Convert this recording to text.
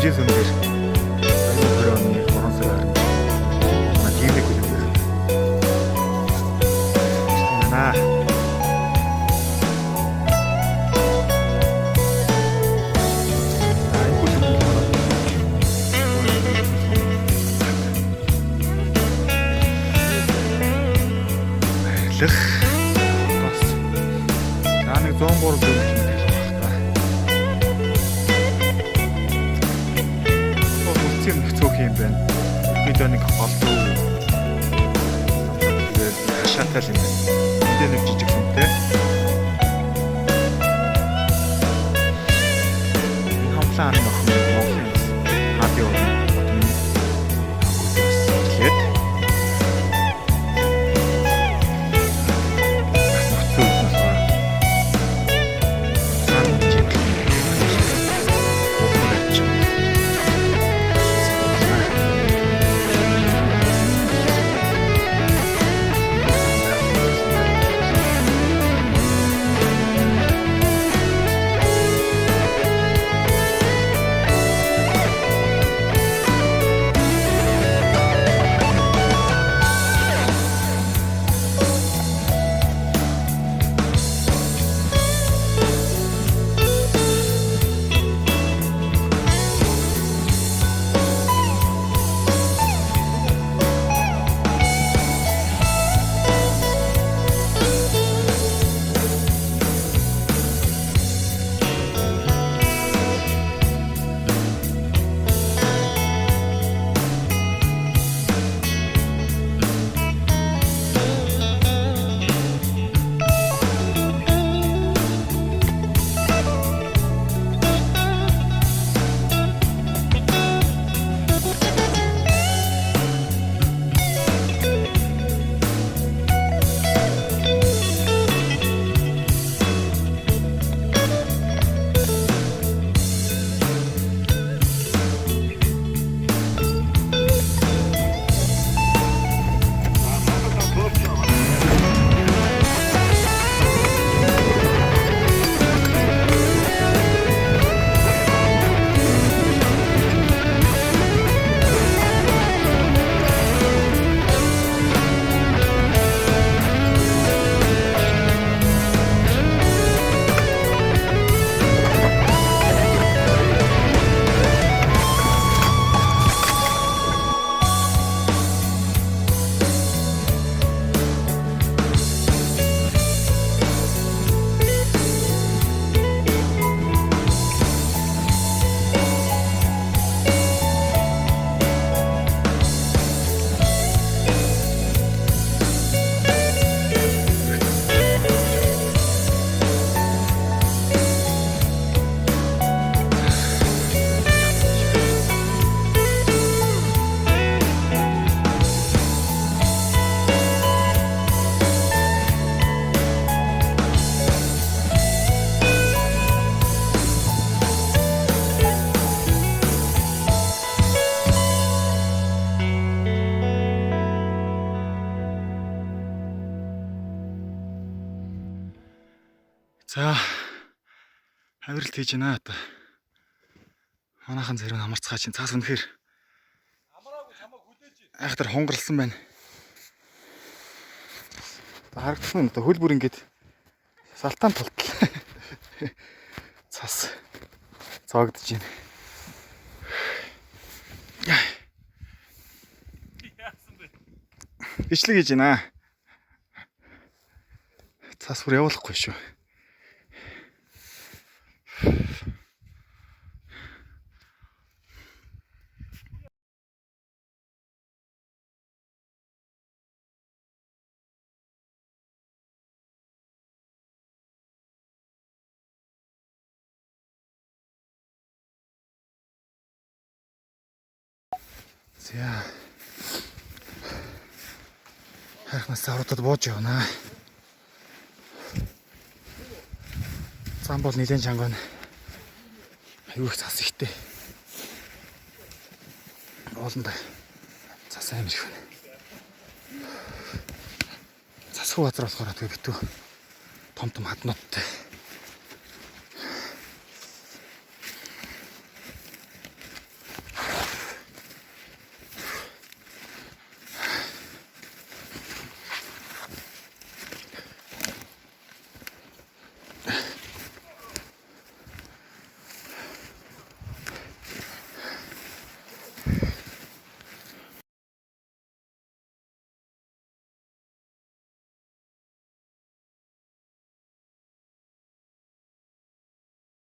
Жижиг сүмээр 2020 оны 3 сарын 10-нд Жимик үлэмээр байна. Бас нэг 103 зүйл юм байна та. Үлцэн нөхцөөх юм байна. Бид нэг голдуу. Тэгээд хашаатай юм байна. Энд нэг жижиг хүнтэй. Энэ хамтлаа ах Монголын радио тэгээд за авиралт хийж байна одоо. Манайхан зэрэг амарцгаа чинь цаас үнэхээр амраагүй чамаа хүлээж айхтар хонгорлсон байна. Харагдсан нь хөл бүр ингээд салтаан тултал цас цоогдож байна. яасан бэ? Ишлэг хийж байна. Цас бүр явуулахгүй шүү. За. Харахнаас аврагдаад бууж явна. Зам бол нэлээд чангана. Аюу их цас ихтэй. Ууланда цас амар их байна. Засхуу газар болохоор тэгээ битүү том хаднуудтай.